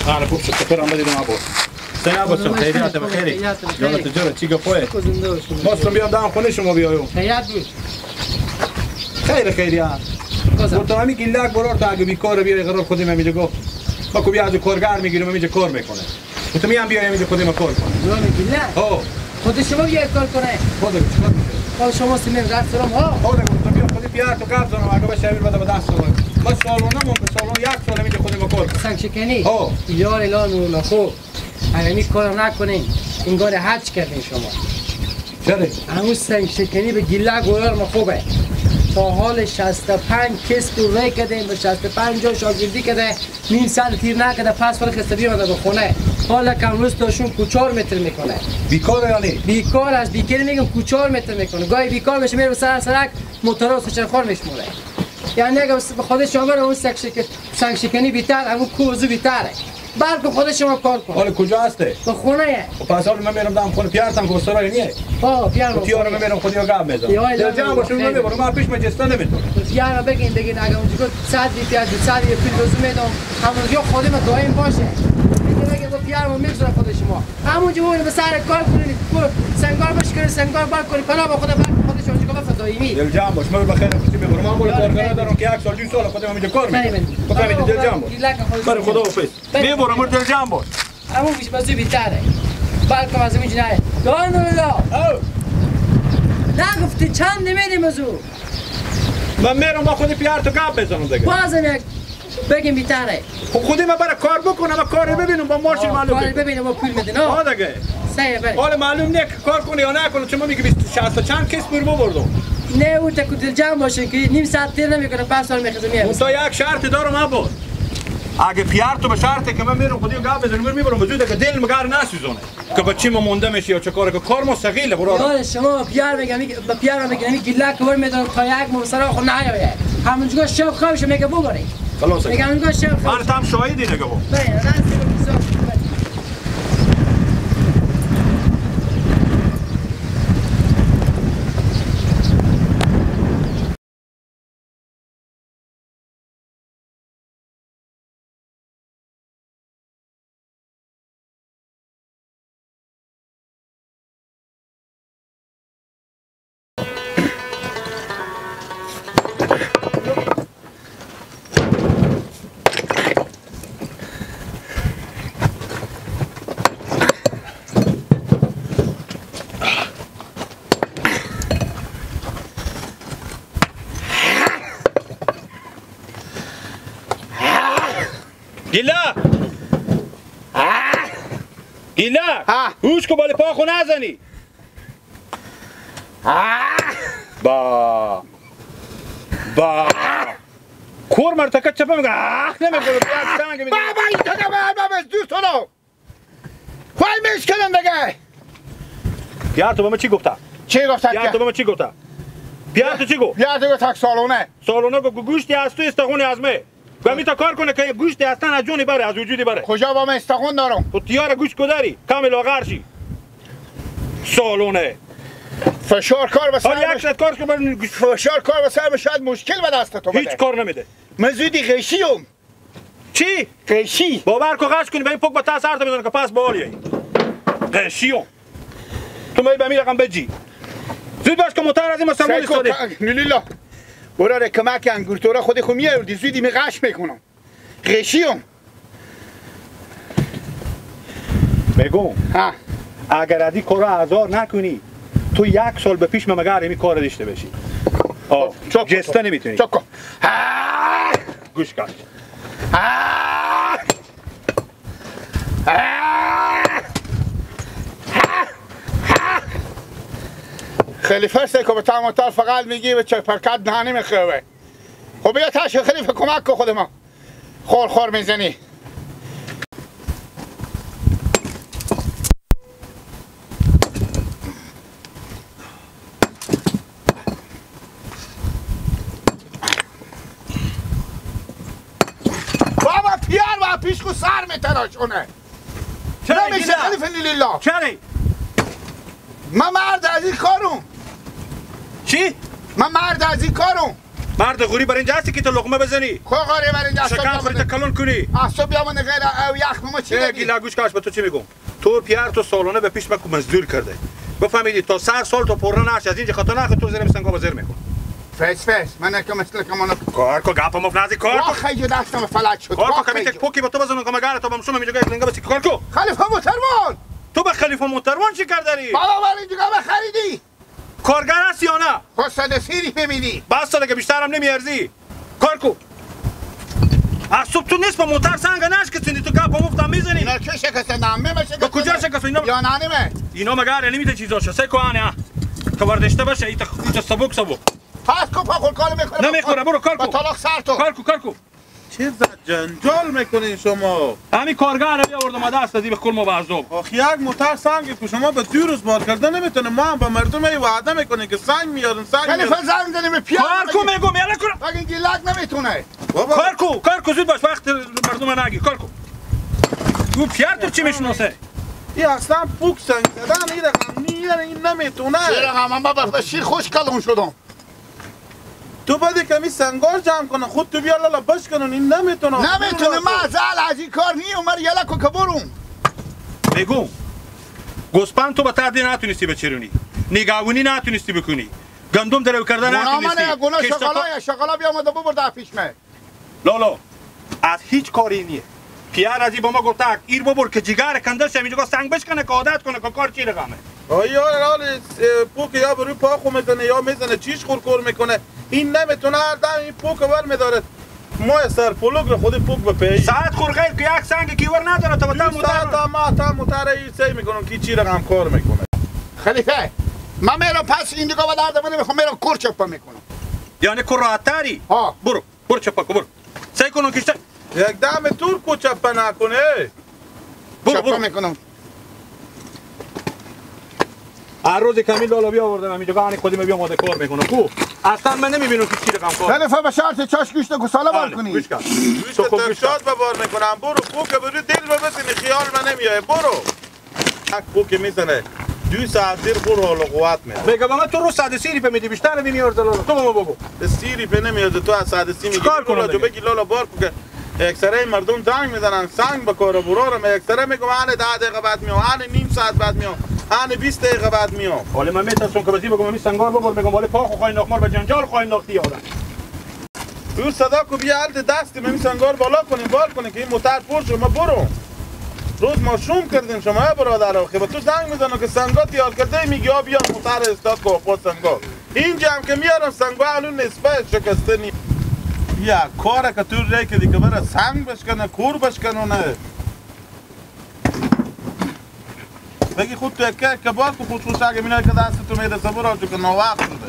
آره خوب شد کفرم بدید ما بود سنا باشم خیریات بخیری یادت جوره چی گفته ماستم بیام دام خونه شما بیایم خیریات بود خیریات گفتم همین گیلاک برار تا اگه بیکار بیای قرار خودم میگه گفت ما کو بیا از کارگر میگیرم میگه کار میکنه گفتم میام بیایم میگه خودم کار کنه گیلاک ها خود شما بیاید کار کنه خودم چیکار میکنه خود شما سیمین رفت سلام ها خودم گفتم بیام خودی پیار تو قبض کنم اگه باشه بیر بده به دست من ما سالونمون به سالون یک سال میگه خودم کار کنه سنگ شکنی ها یار اعلان و خوب اگه می کارم نکنین انگار حج کردین شما چرا همون سنگ شکنی به گیلاک گویار ما خوبه تا حال 65 کسب رو ری کردیم به 65 جا شاگردی کرده نیم سال تیر نکرده پس فرق خستبی آمده به خونه حالا کم روز تاشون کوچار متر میکنه بیکاره یعنی بیکار از بیکاری میگم کوچار متر میکنه گاهی بیکار میشه میره سر سرک موتورا خچرخوار میشموره یعنی اگه به خود شما بره اون سنگ شکنی بیتر همون کوزو بیتره بلکه خود شما کار کن حالا کجا هسته به خونه پس حالا من میرم دام خونه پیارتم که سرای نیه پیار پیار من میرم خودی گام میزنم دلجام باشه من میبرم ما پیش مجسته نمیتونم پیار بگین اگه اونجا صد پیار صد یه پیل روز میدم همونجا خودم دائم باشه میگه با پیار ما میگذره خود شما همونجا ببینید به سر کار کنید سنگار باش کنید سنگار بار کنید پناه با خود خودش اونجا گفت دائمی دلجام باش من بخیر خوشی میبرم من بالا کارگرا دارم که یک سال دو سال خودم اینجا کار میکنم فهمیدی دلجام باش برای خدا حافظ میبرم دلجام باش همون بیش بازی بیتره بلکه از اینجا نه دانولا نگفتی چند میریم از او من میرم با خودی پیار تو گپ بزنم دیگه بازم یک بگیم بیتره خب خودی من برای کار بکنم و کار ببینم با ماشین معلومه کار ببینم با پول میدین ها دیگه سایه بره حالا معلوم نیست کار کنی یا نکنه چون من میگه 60 چند کس بر بردم نه او تا دل جمع باشه که نیم ساعت تیر نمیکنه 5 سال میخزه میاد تو یک شرط دارم ابا اگه پیار تو به شرطی که من میرم خودی گپ بزنم میبرم وجود که دل مگر نسوزونه که بچی ما مونده میشه یا چه کار که کار مستقله برادر یاد شما پیار میگم با پیار میگم گیلاک کور میدن تا یک مبصره خو نیاید همونجا شب خوابش میگه ببرید خلاص میگم اونجا شب من هم شاهدی نگه با گیلا هوش کو بالا پا خو نزنی با کور مرتکه چپه میگه نمیگه بابا این تو بابا دوست تو خوای میشکنم دیگه پیار تو به من چی گفته پیار تو به من چی گفته پیار تو چی گفت پیار تو گفت سالونه گو گوشتی از تو استخونی از می گمی تا کار کنه که گوشتی هستن از جونی بره از وجودی بره کجا با من استخون دارم تو تیار گوشت کداری کامل لاغر شی سالونه فشار کار به سر یک کار که فشار کار به سر شاید مشکل به دست تو بده هیچ کار نمیده مزودی غشیم چی غشی باور کو غش کنی به این پک با تا سرت میزنه که پس بالیه غشیم تو می به می رقم بجی زود باش که موتور از این مسمول استاده لیلا برای کمک انگورتورا خود خو میاردی زودی می غش میکنم غشیم بگو اگر ادی کارا آزار نکنی تو یک سال به پیش مگر این کار داشته بشی جسته نمیتونی چکو گوش کن خیلی فرسته که به تاموتال فقط میگی و چه پرکت نهانی میخواه خب بیا تاش خلیفه کمک که خود ما خور میزنی بابا پیار و پیش کو سر میتراشونه نمیشه خلیفه لیلا چرا من مرد از این کارم چی؟ من مرد از این کارم مرد غوری برای اینجا هستی که تو لقمه بزنی خو غاری بر اینجا شکم خوری کلون کنی اصلا بیا من غیر او یخ ما چی گی لگوش کاش به تو چی میگم تو پیار تو سالانه به پیش مکو مزدور کرده بفهمیدی تا 100 سال تو پررو نش از اینجا خطا نخ تو زیر سنگا بزر میکن فیس من که مثل کمانو کار کو گپ مفنازی کار کو خیلی دستم فلج شد کار کو کمی تک پوکی به تو بزنم که مگاره تو بمشم میجا یک لنگا بسی کار کو خلیفه موتروان تو به خلیفه موتروان چی کردی بابا ولی دیگه خریدی کارگر هستی یا نه خود صد سیری ببینی بس دیگه بیشترم نمیارزی کار کو از صبح تو نیست با موتر سنگ نش که تو گپ مفتم میزنی اینا چه شکست نامه میشه به کجا شکست اینا یا نانیمه اینا مگاره نمیته چیزاشو سه کوانه که وردشته باشه ایت سبک پس کو پاخول کار میکنه نمیخوره برو کار کو با طلاق سر تو کار کو چه جنجال میکنین شما؟ همین کارگر رو بیاوردم دست دادی به کل موظف آخه یک موتر سنگ که شما به 2 روز بار کردن نمیتونه ما هم به مردم ای وعده میکنین که سنگ میارن خلیفه زنگ زنیم به پیاده کار کو میگم یالا کار بگین گیلک نمیتونه کار کو زود باش وقت مردم نگی کار کو تو پیار تو چی میشناسه این اصلا پوک سنگ زدن این رقم این نمیتونه چرا من با شیر خوش کلون شدم تو بده کمی سنگار جمع کنه خود تو بیا لالا باش کنن این نمیتونه معزل از این کار نی عمر یلا کو کبرم بگو گوسپند تو با تردی نتونستی بچرونی نگاهونی نتونستی بکنی گندم درو کردن نتونستی گناه شغلا بیا اومده ببرد پیشمه لالا از هیچ کاری نیه پیار ازی با ما گفتک ایر ببر که جگر کندش میگه سنگ بشکنه که عادت کنه که کار چی رقمه آیا پوک یا بروی پاخو میزنه یا میزنه چیش خورکور میکنه این نمیتونه هر دم این پوک ور میداره ما سر پلوگ رو خودی پوک بپی ساعت خورخیر که یک سنگ کیور نداره تا تا موتر این سی میکنم که چی رقم کار میکنه خلیفه من میرم پس این دیگه بعد آدم میخوام میرم کور چپا میکنم یعنی کور راحت‌تری ها برو چپا برو سعی کنم که یک دم تور کو چپا نکنه برو میکنم هر روز کمیل لالا بیاوردم همینجا گانی خودم بیام آماده کار میکنم کو اصلا من نمیبینم که چی رقم کار خلیفه به شرط چاش گوشت گوساله بار کنی گوش کن تو تفشاد ببار میکنم برو پوک برو دل ببسینی خیال من نمیای برو یک پوک میزنه 2 ساعت دیر خور حال و قوت میده بگه با من تو رو 100 سی ریپه میدی بیشتر نمیارد لالا تو با بگو 30 ریپه نمیاد تو از 100 سی میگی کار کنم تو بگی لالا بار که اکثره مردم زنگ میزنن سنگ به کار برو اکثره میگم انا 10 دقیقه بعد میام انا نیم ساعت بعد میام انا 20 دقیقه بعد میام حالا من میتونم که بزی بگم من سنگار ببر میگم ولی پاخو خواین نخمار به جنجال خواین ناختی آدم تو صدا کو بیا حالت دست من سنگار بالا کنیم بال کنیم که این موتر پر شما برو روز ما شوم کردین شما برادر خب تو زنگ میزنن که سنگار تیار کرده میگی بیا موتر استاد کو خود سنگار اینجا هم که میارم سنگار الان نسبت شکسته نی یا کار که تو ری که دیگه بره سنگ بشکنه کور بشکنه بگی خود تو یک کباب کو خود خوش اگه مینای که دست تو میده صبر آجو که نوقت شده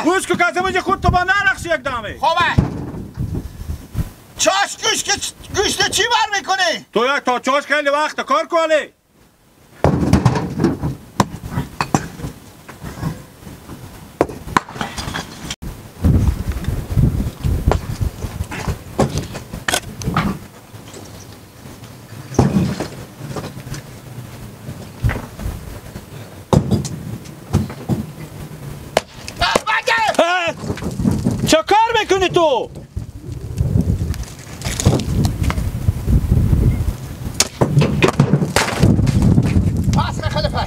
گوش که کسی مجھے خود تو با نرخشی یک دامه خوبه چاش گوشت چی بر میکنی؟ تو یک تا چاش خیلی وقت کار کنی چه کار میکنی تو؟ پاس خلیفه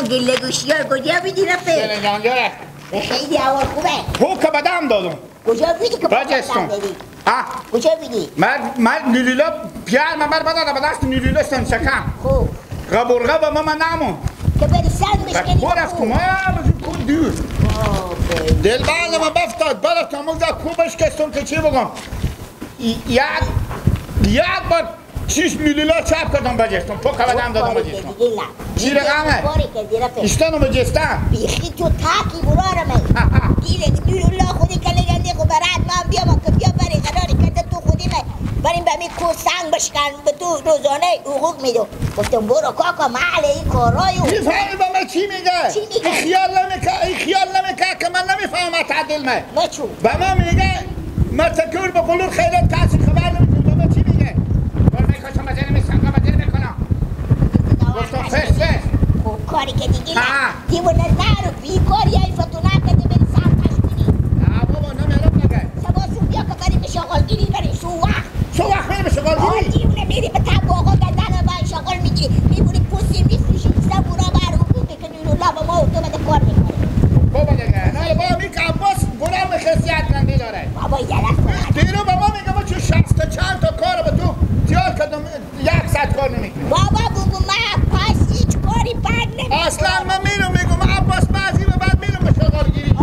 گله گوشی ها کجا بیدی رفته؟ دل جانگره خیلی اول خوبه تو که بدم دادم کجا بیدی که راجستون کجا بیدی؟ من نیلیلا پیار من بدم به دست نیلیلا استم شکم خوب غبرغه به ما نمون که بری سر مشکنی برفتم بزن کن دور دل بند من بفتاد برفتم موزه کوبش کستم که چی بگم یک بار 6 میلیلا چپ کردم بجستم پا که بدم دادم بجستم چی رقمه؟ اشتانو بجستم بیخی تو تاکی برارمه گیره نیرولا خودی که لگنده خو برات من بیام که بیا بری قراری که تو خودی من بریم به می کو سنگ بشکن به تو روزانه حقوق میدو گفتم برو کاکا محل این کارایو میفهمی با من چی میگه؟ چی میگه؟ این خیال نمیکه که من نمیفهمم تعدیل من نچو با من میگه متکور به قلور خیرات کسی خبر نمیکنه با من چی میگه؟ بر میکشم بزنی میسنگا بزنی میکنم گفتم فش خوب کاری که دیگه دیو نرو بیکاری ای فتونا که دی بری سر پشتینی بابا نمیرم نگه سباسون بیا که بریم به شغالگیری بریم شو وقت میریم به شغالگیری؟ دیونه میری به تب آقا گردن با شغال میگیری میبونی پوستی میفروشی سر برا بر حقوقی که نیرولا با ما و تو بده کار میکنی بابا نگه نه بابا میگه عباس برام خصیت نمی داره بابا یلک دیرو با ما میگه ما چون 64 تا کار به تو تیار کردم 100 کار نمیکنی بابا بگو من پس هیچ کاری بد نمیکنم اصلا من میرم میگم عباس بعضی به بعد میرم به شغالگیری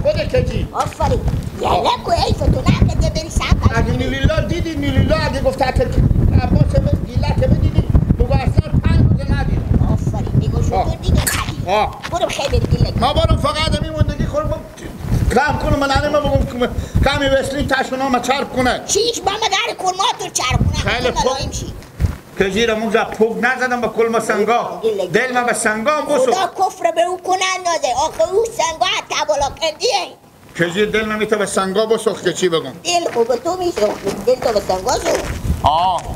خود کجی آفرین یلک و ای فتونا که دی بری سر اگه پشتینی نیلیلا دیدی نیلیلا اگه گفته که عباس گیله که بدیدی بگو اصلا 5 روزه ندیدم آفرین میگو شکر دیگه خری برو بخیر بری ما برم فقط میموندگی خورم کام کنم من ما بگم کامی وسلی تاشونا ما چرب کنه چیش با مدار کرماتور چرب کنه خیلی خوب که زیر موزه پوگ نزدم به کلم سنگا دل من به سنگا هم بسو خدا کفر به او کنن نازه آخه او سنگا تبالا کردیه که زیر دل من میتو به سنگا بسوخ که چی بگم دل خوب تو میسوخت دل تو به سنگا سوخت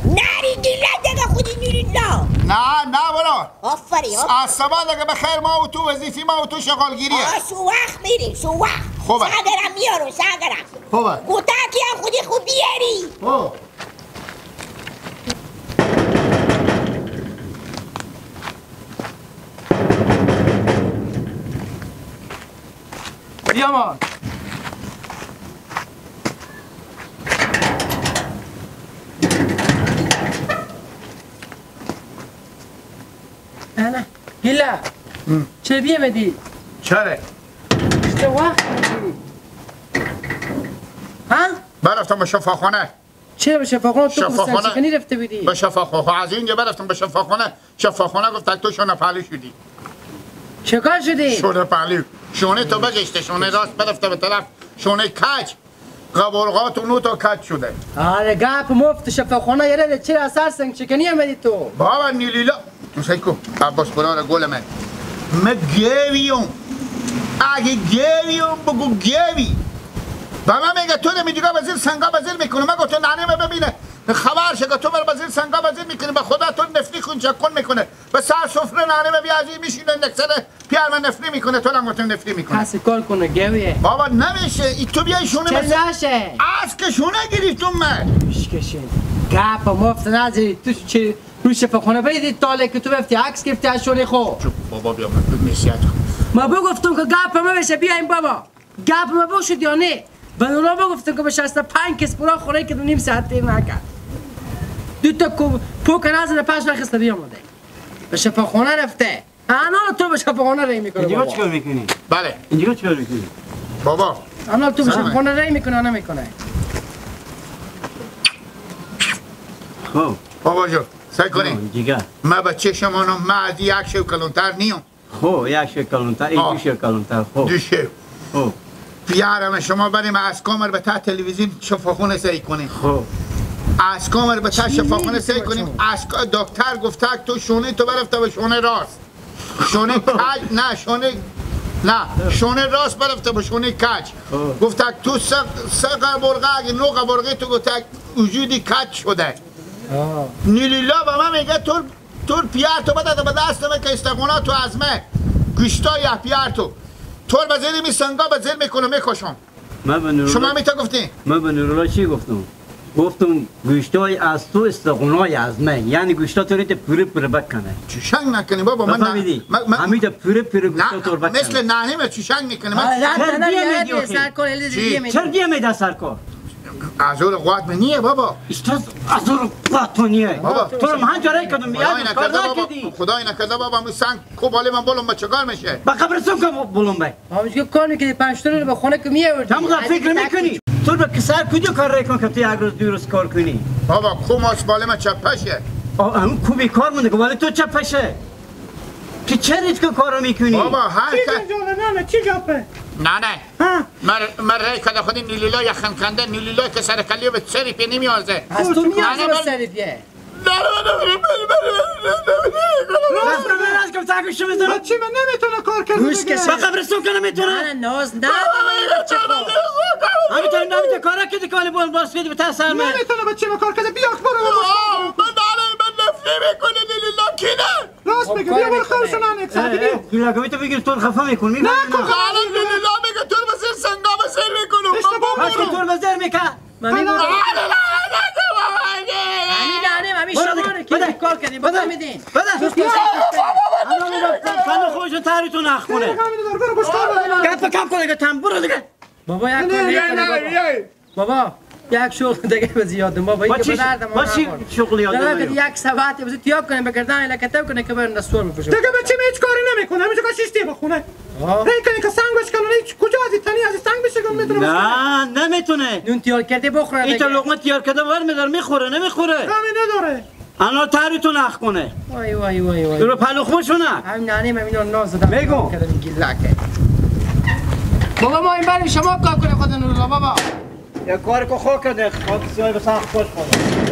نری دیله دیگه خودی نیری نه برو آفرین از سبا دیگه بخیر ما و تو وظیفی ما و تو شغالگیریه سو وقت میریم سو وقت خوبه ساگرم میارم ساگرم خوبه گوتاکی هم خودی خوب بیاری بیامان نه گیلا چه بیامدی؟ چره؟ چه وقت میگیری؟ ها؟ برفتم به شفاخانه چرا به شفاخانه؟ تو شفاخانه کنی رفته بودی؟ به شفاخانه از اینجا برفتم به شفاخانه گفت تو شونه پهلو شدی چه کار شدی؟ شونه پهلو شونه تو بگشته شونه راست برفته به طرف شونه کج قبرغات و نوتو کج شده آره گپ مفت شفاخانه یره چرا اثر سنگ چکنی آمدی تو؟ بابا نیلیلا مسیکو عباس برار گل من گیویم اگه گیویم بگو گیوی و من میگه تو نمیدیگه وزیر سنگا وزیر میکنه من گفتم نانه ببینه خبر شد که تو بر وزیر سنگا وزیر میکنه به خدا تو نفری کن چکن میکنه به سر سفره نانه بیازی میشینه نکسر پیار من نفری میکنه تو هم گفتم نفری میکنه کسی کار کنه گیویه بابا نمیشه ای تو بیای شونه چه نشه؟ از که شونه گرفتم من بشکشین گپ مفت نزدی تو چه روی شفاخانه برید تاله که تو بفتی عکس گرفتی از شونه خو بابا بیا من نسیت ما بگفتم که گپ ما بشه بیایم بابا گپ ما باشد یا نه بنونا بگفتم که به 65 کس برا خوره که نیم ساعت دیر نکرد دو تا پوک نزده پش نخسته بیامده به شفاخانه رفته انا تو به شفاخانه رای میکنه اینجا چیکار میکنی؟ بله اینجا چیکار میکنی؟ بابا انا تو به شفاخانه رای میکنه نه میکنه خب بابا جو سعی کنی جیگر ما بچه شمانم ما از یک شو کلونتر نیم خب یک شو کلونتر این دو شو کلونتر خب دو شو خب بیارم شما بریم از کامر به تا تلویزیون شفاخانه سعی کنیم خب از کامر به تا شفاخانه سعی کنیم از دکتر گفته تو شونه تو برفته به شونه راست شونه کج نه شونه راست برفته به شونه کج گفته تو سقر برغه اگه نو قبرغه تو گفته وجودی کج شده نیلیلا به من میگه تور پیار تو بده به دست من که استقونا تو از من گوشتا یا پیار تو تور به زیر می سنگا به زیر میکنه میکشم من به نورولا شما می تا گفتی؟ من به نورولا چی گفتم؟ گفتم گوشتای از تو استقونای از من، یعنی گوشتا تو ریت پوره پوره بکنه. چوشنگ نکنی بابا من بفهمیدی؟ همیده پوره پوره گوشتا تو بکنه. مثل نانیم چوشنگ میکنی من چرا دیگه میده سرکار؟ از اون قوات منیه بابا. استاد از اون قوات منیه بابا. تو رو من جاره کدوم بیاد کار نکردی. خدای نکرده بابا من سنگ کوباله من بولم با چگار میشه. با قبرستون که بولم بای. همونجا کار میکنی 5 تا رو به خونه که میآوردی. هم فکر میکنی. تو به کسر کجا کار ریکن که تو یک روز دو روز کار کنی؟ بابا کوماس باله من چپشه. اون کوبی کار مونده که ولی تو چپشه. که چرا که کارو میکنی؟ بابا هر نه چی گپه؟ نه من رای کده خودی نیلیلا یخن کنده نیلیلا که سر کلیو به سری پی نمیارزه. از تو میارزه به سری پیه. بچه من نمیتونه کار کنه گوش کشه با قبرستون که نمیتونه؟ نه ناز نه نمیتونه کارا که دکالی باز بدی به تحصیل من نمیتونه بچه من کار کنه بیا اخبار من نفری میکنه لیلیلا کینه راست میگه بیا برو خواهشو ننه لیلا تو بگیر تو خفا میکنی نه کن لیلیلا میگه تو بسیر سنگا بسیر میکنم کاش که تو بزر میکن همین شماره که کار کردیم بده میدین فنو خوشو تاریتو نخ کنه گپ کم کنه که تم برو دیگه بابا یک کار نکنه بابا یک شغل دیگه به زیادم بابا این که به دردم با چی شغلی آدم یک ساعتی بزن تیاب کنیم بگردن لکتب کنه که برن دستور میپوشه دیگه بچه هیچ کاری نمیکنه همیشه که شیشتی بخونه هی کنی که سنگ بشکنه کجا از تنی از سنگ بشکن میتونه نه نمیتونه نون تیار کرده بخوره این تا لقمه تیار کرده ور میدار میخوره نمیخوره همین نداره انا تاریتو نخ کنه وای وای وای وای تو رو پلوخمشو نه همین نانیم همین رو ناز دادم بگو بابا ما این بریم شما کار کنه خودنون رو بابا یا کار که خواه کرده خاک سیای به سخت خوش کنه